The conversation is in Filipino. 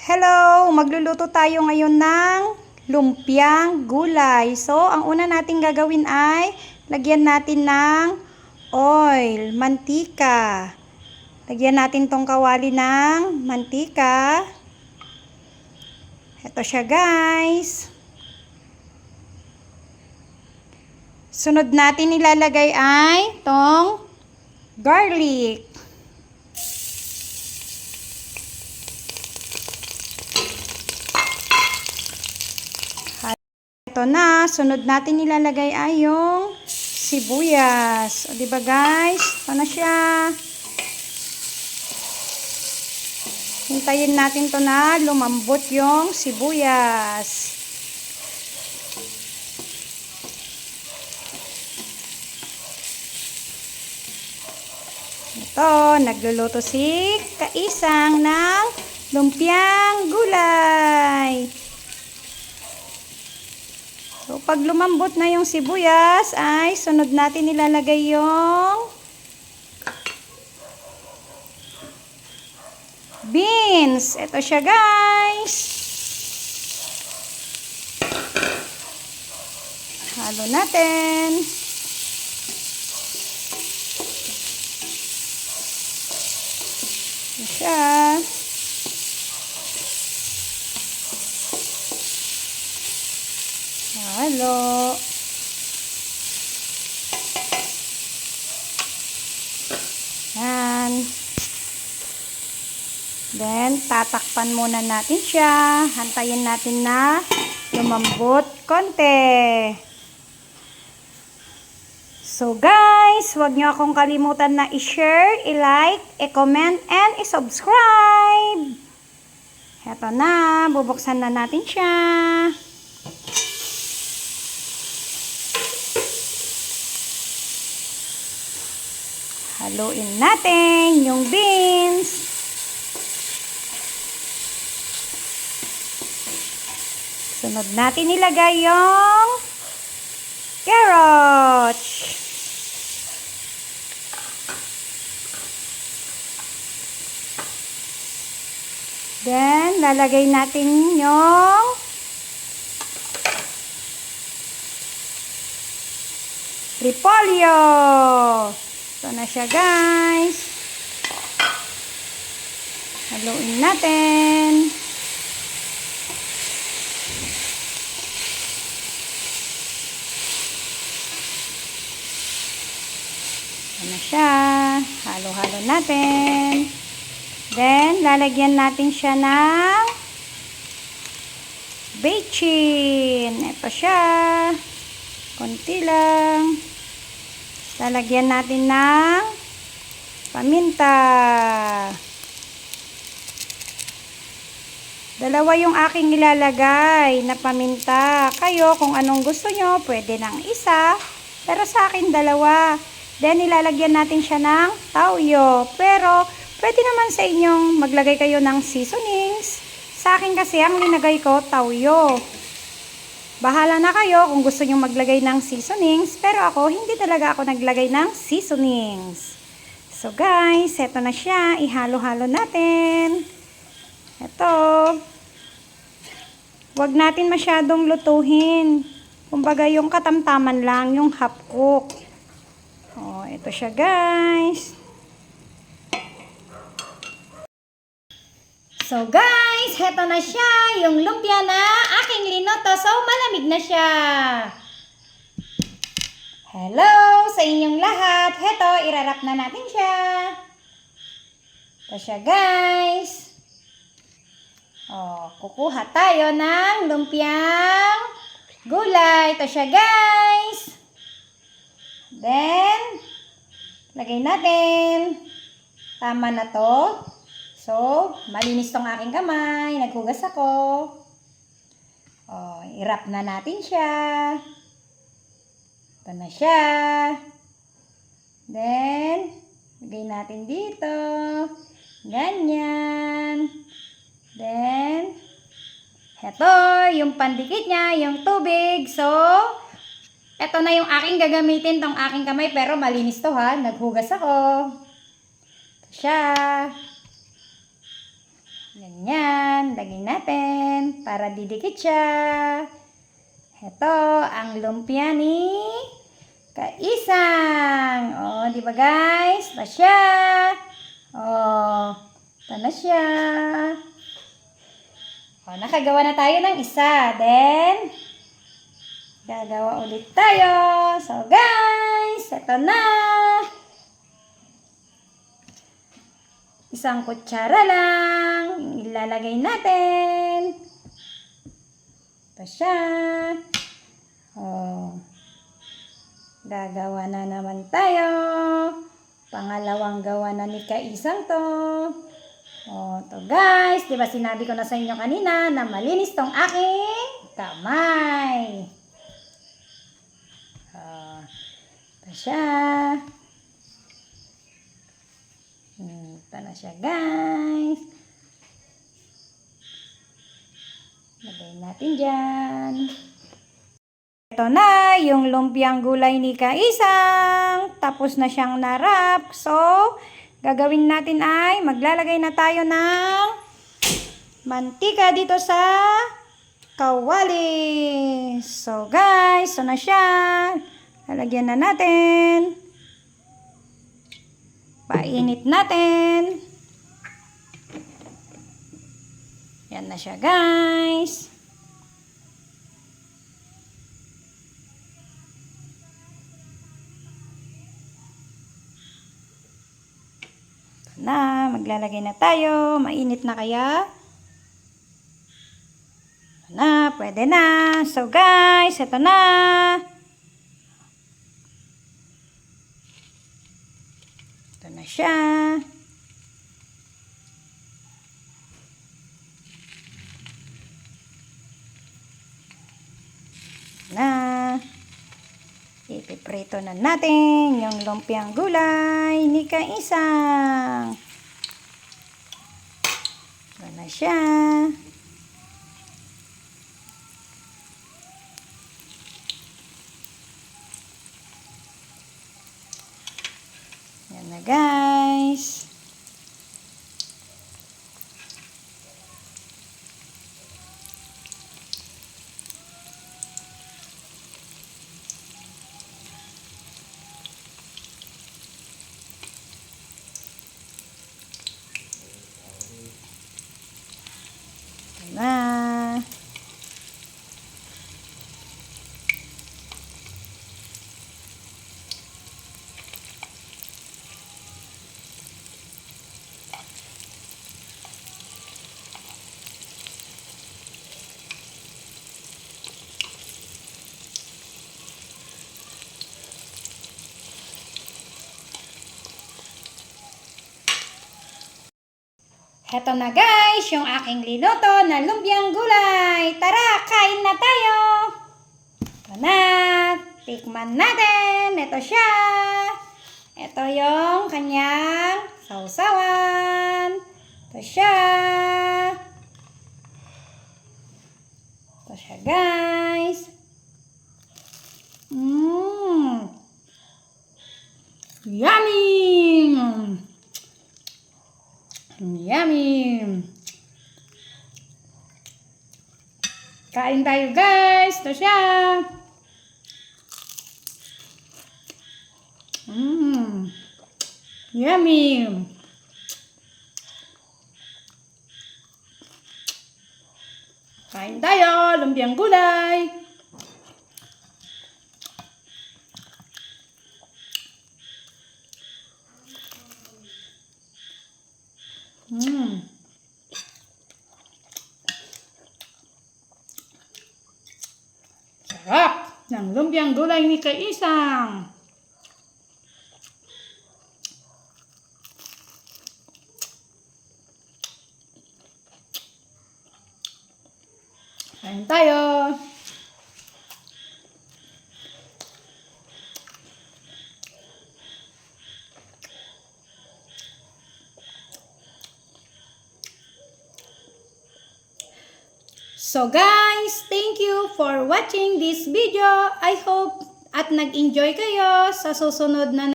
Hello! Magluluto tayo ngayon ng lumpiang gulay. So, ang una nating gagawin ay lagyan natin ng oil, mantika. Lagyan natin tong kawali ng mantika. Ito siya, guys. Sunod natin ilalagay ay tong garlic. Ito na, sunod natin ilalagay ay yung sibuyas. O, diba guys? Ito na siya. Hintayin natin to na lumambot yung sibuyas. Ito, nagluluto si Kaisang ng lumpiang gulay. So, pag lumambot na yung sibuyas, ay sunod natin ilalagay yung beans. Ito siya, guys. Halo natin. Ito siya. Halo. Yan. Then, tatakpan muna natin siya. Hantayin natin na lumambot konti. So, guys, huwag nyo akong kalimutan na i-share, i-like, i-comment, and i-subscribe. Eto na, bubuksan na natin siya. Haluin natin yung beans. Sunod natin ilagay yung carrots. Then, lalagay natin yung repolyo. Ito na siya, guys. Haluin natin. Ito na siya. Halo-halo natin. Then, lalagyan natin siya ng bechin. Ito siya. Konti lang. Lalagyan natin ng paminta. Dalawa yung aking ilalagay na paminta. Kayo, kung anong gusto nyo, pwede ng isa. Pero sa akin, dalawa. Then, ilalagyan natin siya ng tauyo. Pero, pwede naman sa inyong maglagay kayo ng seasonings. Sa akin kasi, ang linagay ko, tauyo. Bahala na kayo kung gusto nyo maglagay ng seasonings. Pero ako, hindi talaga ako naglagay ng seasonings. So guys, eto na siya. Ihalo-halo natin. Eto. Huwag natin masyadong lutuhin. Kumbaga yung katamtaman lang, yung half cook. O, eto siya, guys. So guys, heto na siya, yung lumpia na aking linoto. So malamig na siya. Hello sa inyong lahat. Heto, irarap na natin siya. Ito siya, guys. Kukuha tayo ng lumpiang gulay. Ito siya, guys. Then, lagay natin. Tama na to. So, malinis tong aking kamay. Naghugas ako. I-wrap na natin siya. Ito na siya. Then, lagay natin dito. Ganyan. Then, eto, yung pandikit niya, yung tubig. So, eto na yung aking gagamitin, tong aking kamay. Pero malinis to ha. Naghugas ako. Ito siya. Ganyan. lagay natin para didikit siya. Ito ang lumpia ni Kaisang. Oh, di ba guys? Ito siya. Oh, ito na siya. Oh, nakagawa na tayo ng isa. Then, gagawa ulit tayo. So guys, ito na. Isang kutsara lang. Ilalagay natin. Ito siya. Oh. Gagawa na naman tayo. Pangalawang gawa na ni Kaisang to. Oh, to guys. Diba sinabi ko na sa inyo kanina na malinis tong aking kamay. Oh. Ito siya. Ito na siya guys. Lagay natin dyan. Ito na yung lumpiang gulay ni Kaisang. Tapos na siyang narap. So, gagawin natin ay maglalagay na tayo ng mantika dito sa kawali. So guys, ito na siya. Lalagyan na natin. Painit natin. Yan na siya guys. Na, maglalagay na tayo. Mainit na kaya? Na, pwede na. So guys, ito na. Ito na siya. Na. Ipiprito na natin yung lumpiang gulay ni Kaisang. Ito na siya. Yan na guys. Na. Heto na guys, yung aking linuto na lumpiang gulay. Tara, kain na tayo. Ito na, tikman natin. Ito siya. Ito yung kanyang sausawan. Ito siya. Ito siya guys. Yummy! Yummy! Kain tayo guys! Ito siya! Yummy! Kain tayo! Lumpiang gulay! Sarap ng lumpiang gulay ni Kaisang. Kain tayo. So guys, thank you for watching this video. I hope at nag-enjoy kayo sa susunod na